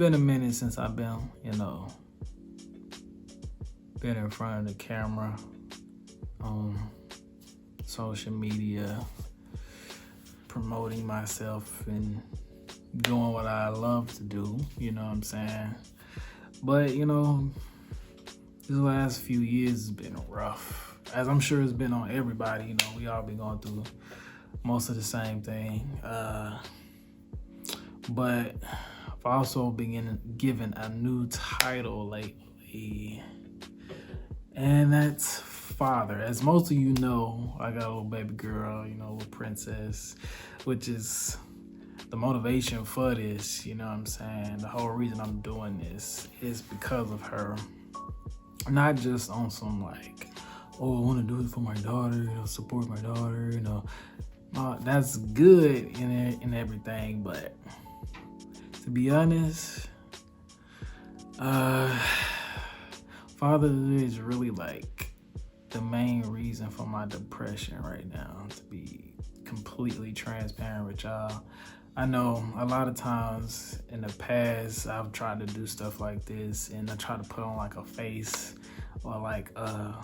been a minute since I've been, been in front of the camera on social media, promoting myself and doing what I love to do, you know what I'm saying? But, this last few years has been rough, as I'm sure it's been on everybody. We all been going through most of the same thing. But I've also been given a new title lately, and that's father. As most of you know, I got a little baby girl, little princess, which is the motivation for this, you know what I'm saying? The whole reason I'm doing this is because of her. Not just on some oh, I want to do it for my daughter, support my daughter, that's good and everything, but to be honest, fatherhood is really the main reason for my depression right now, to be completely transparent with y'all. I know a lot of times in the past I've tried to do stuff like this, and I try to put on a face or a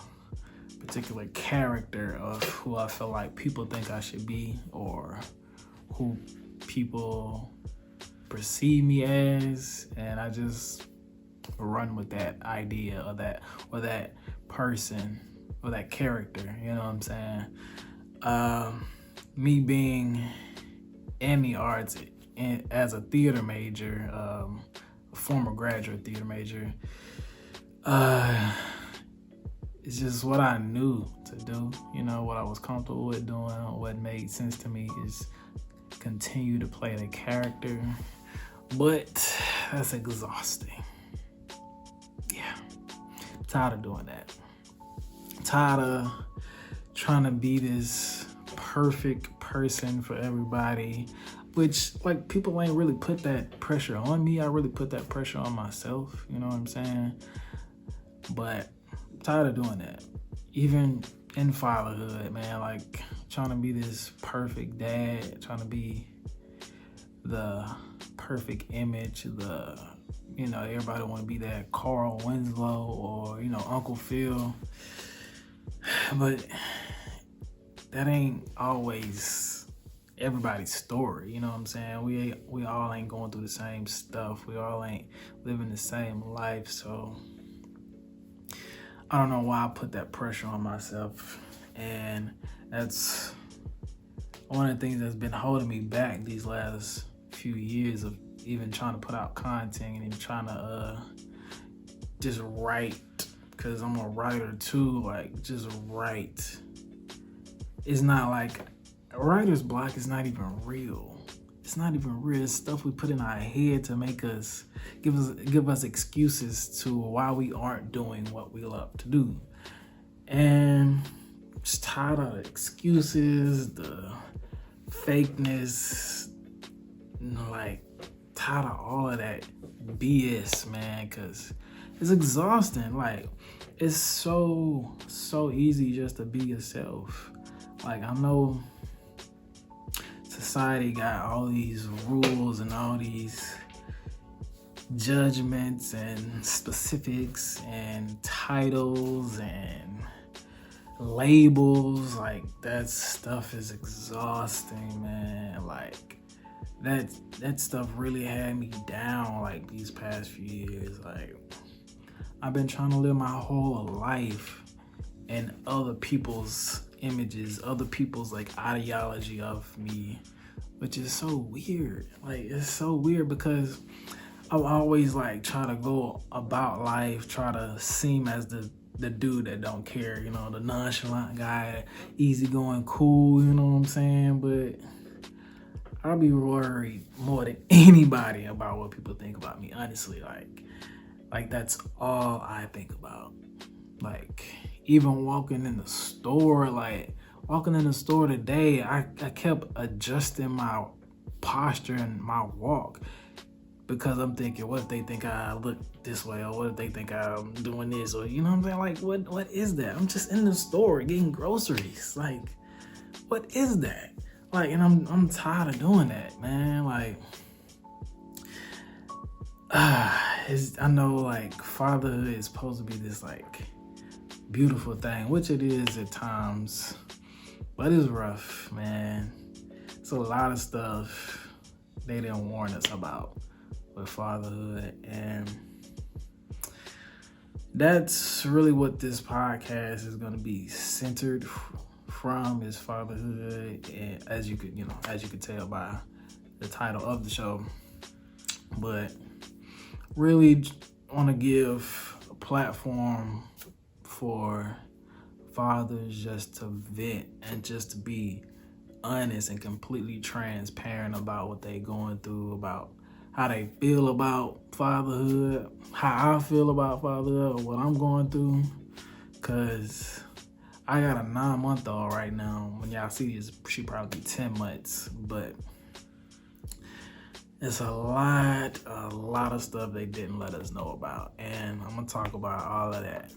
particular character of who I feel like people think I should be, or who people perceive me as, and I just run with that idea or that person or that character, you know what I'm saying? Me being in the arts as a theater major, a former graduate theater major, it's just what I knew to do, what I was comfortable with doing, what made sense to me is continue to play the character, but that's exhausting. Yeah, tired of doing that. Tired of trying to be this perfect person for everybody, which people ain't really put that pressure on me. I really put that pressure on myself, you know what I'm saying? But I'm tired of doing that. Even in fatherhood, man, trying to be this perfect dad, trying to be the perfect image, everybody want to be that Carl Winslow or, Uncle Phil. But that ain't always everybody's story, you know what I'm saying? We all ain't going through the same stuff. We all ain't living the same life. So I don't know why I put that pressure on myself. And that's one of the things that's been holding me back these last few years of even trying to put out content and even trying to just write, because I'm a writer too, just write. It's not writer's block is not even real. It's not even real. It's stuff we put in our head to make us give us excuses to why we aren't doing what we love to do. And I'm just tired of the excuses, the fakeness, tired of all of that BS, man, because it's exhausting. It's so easy just to be yourself. I know society got all these rules and all these judgments and specifics and titles and labels. That stuff is exhausting, man. That stuff really had me down these past few years. I've been trying to live my whole life in other people's images, other people's ideology of me, which is so weird. It's so weird because I always try to go about life, try to seem as the dude that don't care, the nonchalant guy, easygoing, cool, you know what I'm saying? But I'll be worried more than anybody about what people think about me, honestly. That's all I think about. Even walking in the store, walking in the store today, I kept adjusting my posture and my walk because I'm thinking, what if they think I look this way, or what if they think I'm doing this, or you know what I'm saying? What is that? I'm just in the store getting groceries. What is that? And I'm tired of doing that, man. I know like fatherhood is supposed to be this like beautiful thing, which it is at times, but it's rough, man. It's a lot of stuff they didn't warn us about with fatherhood, and that's really what this podcast is going to be centered from, is fatherhood. And as you could tell by the title of the show, but really want to give a platform for fathers just to vent and just to be honest and completely transparent about what they're going through, about how they feel about fatherhood, how I feel about fatherhood, or what I'm going through. Cause I got a 9-month-old right now. When y'all see this, she probably 10 months, but it's a lot of stuff they didn't let us know about. And I'm gonna talk about all of that.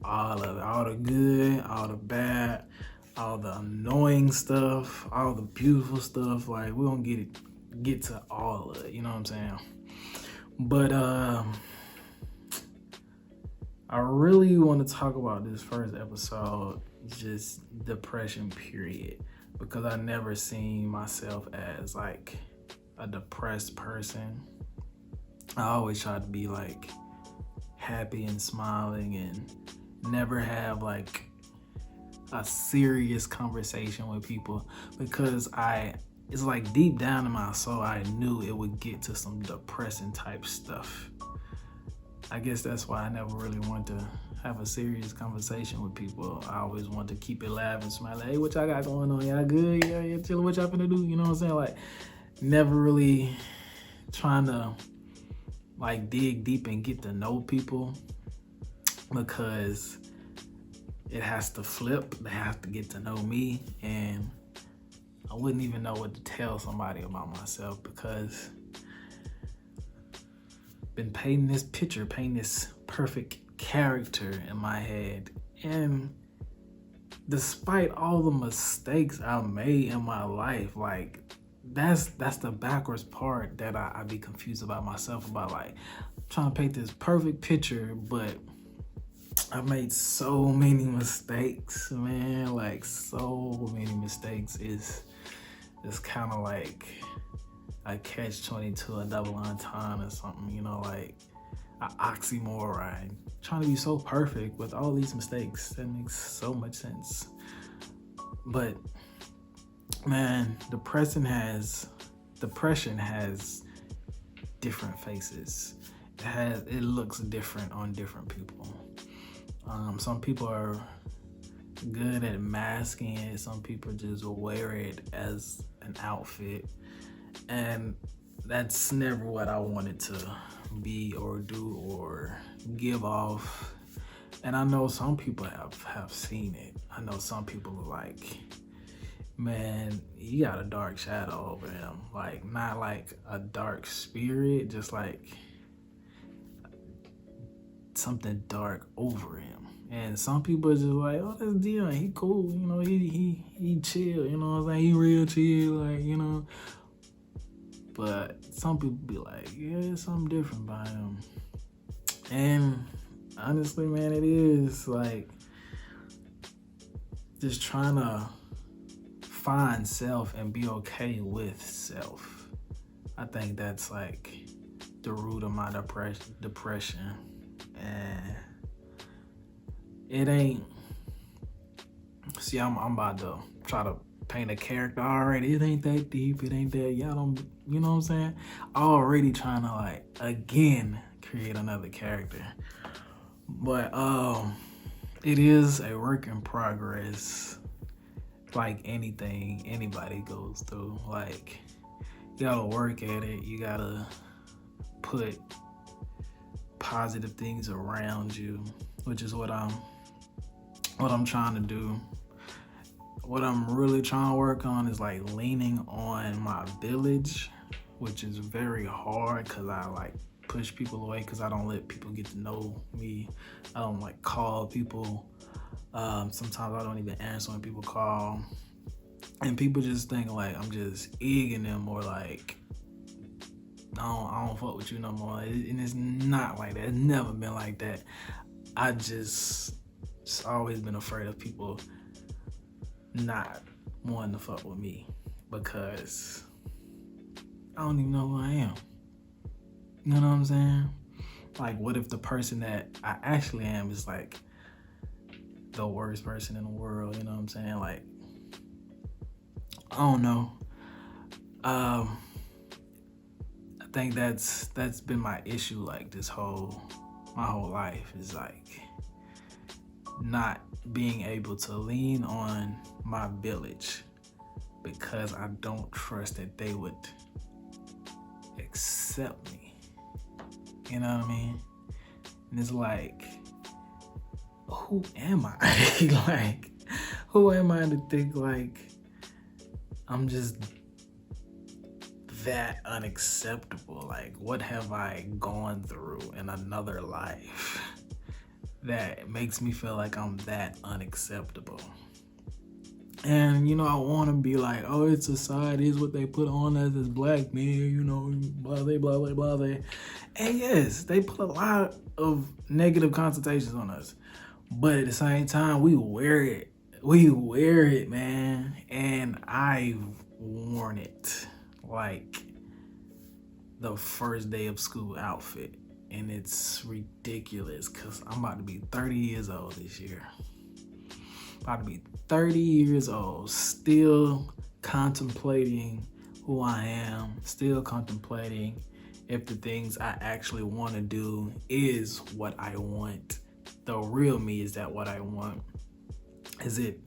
All of it. All the good, all the bad, all the annoying stuff, all the beautiful stuff. Like, we're gonna get to all of it, you know what I'm saying? But I really want to talk about this first episode, just depression, period. Because I never seen myself as like a depressed person. I always try to be like happy and smiling and never have like a serious conversation with people, because it's like deep down in my soul, I knew it would get to some depressing type stuff. I guess that's why I never really wanted to have a serious conversation with people. I always want to keep it laughing, smiling. Hey, what y'all got going on? Y'all good? Yeah, chilling. What y'all finna do? You know what I'm saying? Like, never really trying to like dig deep and get to know people, because it has to flip. They have to get to know me, and I wouldn't even know what to tell somebody about myself, because I've been painting this perfect character in my head. And despite all the mistakes I've made in my life, like that's the backwards part that I be confused about myself about. Like, I'm trying to paint this perfect picture, but I made so many mistakes, man. Like, so many mistakes. It's kind of like a catch-22, a double entendre or something, you know, like an oxymoron. Trying to be so perfect with all these mistakes. That makes so much sense. But man, depression has different faces. It looks different on different people. Some people are good at masking it. Some people just wear it as an outfit, and that's never what I wanted to be or do or give off. And I know some people have seen it. I know some people are like, man, he got a dark shadow over him. Like, not like a dark spirit, just like something dark over him. And some people are just like, oh, that's Dion, he cool, you know, he chill, you know what I'm saying? He real chill, like, you know. But some people be like, yeah, there's something different about him. And honestly, man, it is like just trying to find self and be okay with self. I think that's like the root of my depression. And it ain't, see, I'm about to try to paint a character already. It ain't that deep. It ain't that, y'all don't, you know what I'm saying? Already trying to like, again, create another character. But it is a work in progress. Like anything anybody goes through. Like, you gotta work at it. You gotta put positive things around you, which is what I'm trying to do. What I'm really trying to work on is like leaning on my village, which is very hard because I like push people away because I don't let people get to know me. I don't like call people. Sometimes I don't even answer when people call. And people just think like I'm just egging them or like I don't fuck with you no more. And it's not like that. It's never been like that. I just always been afraid of people not wanting to fuck with me because I don't even know who I am. You know what I'm saying? Like, what if the person that I actually am is like the worst person in the world? You know what I'm saying? Like, I don't know. I think that's been my issue, like my whole life is like not being able to lean on my village because I don't trust that they would accept me. You know what I mean? And it's like, who am I? Like, who am I to think like I'm just that unacceptable? Like, what have I gone through in another life that makes me feel like I'm that unacceptable? And, you know, I want to be like, oh, it's society, is what they put on us as black men, you know, blah, blah, blah, blah, blah. And yes, they put a lot of negative connotations on us. But at the same time, we wear it. We wear it, man. And I've worn it like the first day of school outfit. And it's ridiculous because I'm about to be 30 years old this year. About to be 30 years old, still contemplating who I am, still contemplating if the things I actually want to do is what I want. The real me, is that what I want? Is it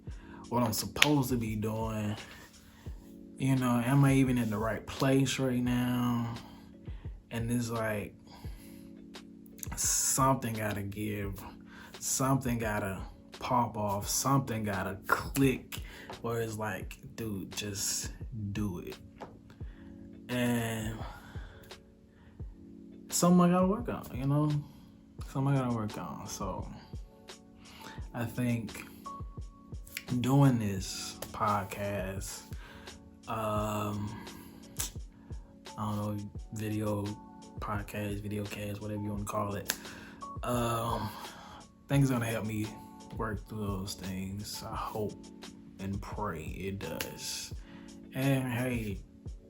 what I'm supposed to be doing? You know, am I even in the right place right now? And it's like, something gotta give, something gotta pop off, something gotta click where it's like, dude, just do it. And something I gotta work on, you know? Something I gotta work on. So I think doing this podcast, I don't know, video cast, whatever you want to call it, I think it's gonna help me work through those things. I hope and pray it does. And hey,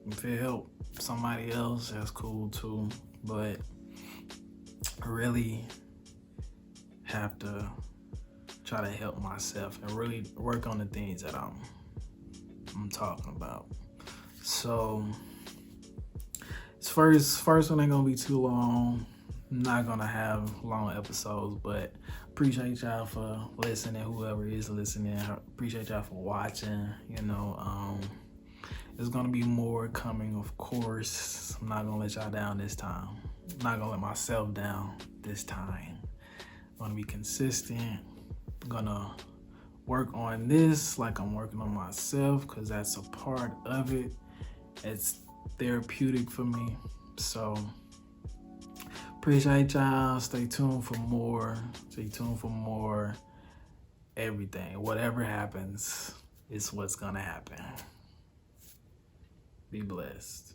if it helps somebody else, that's cool too. But I really have to try to help myself and really work on the things that I'm talking about. So this first one ain't gonna be too long. I'm not gonna have long episodes, but appreciate y'all for listening. Whoever is listening, I appreciate y'all for watching. You know, there's gonna be more coming, of course. I'm not gonna let y'all down this time. I'm not gonna let myself down this time. I'm gonna be consistent. I'm gonna work on this like I'm working on myself, because that's a part of it. It's therapeutic for me. So appreciate y'all. Stay tuned for more. Stay tuned for more. Everything, whatever happens, is what's gonna happen. Be blessed.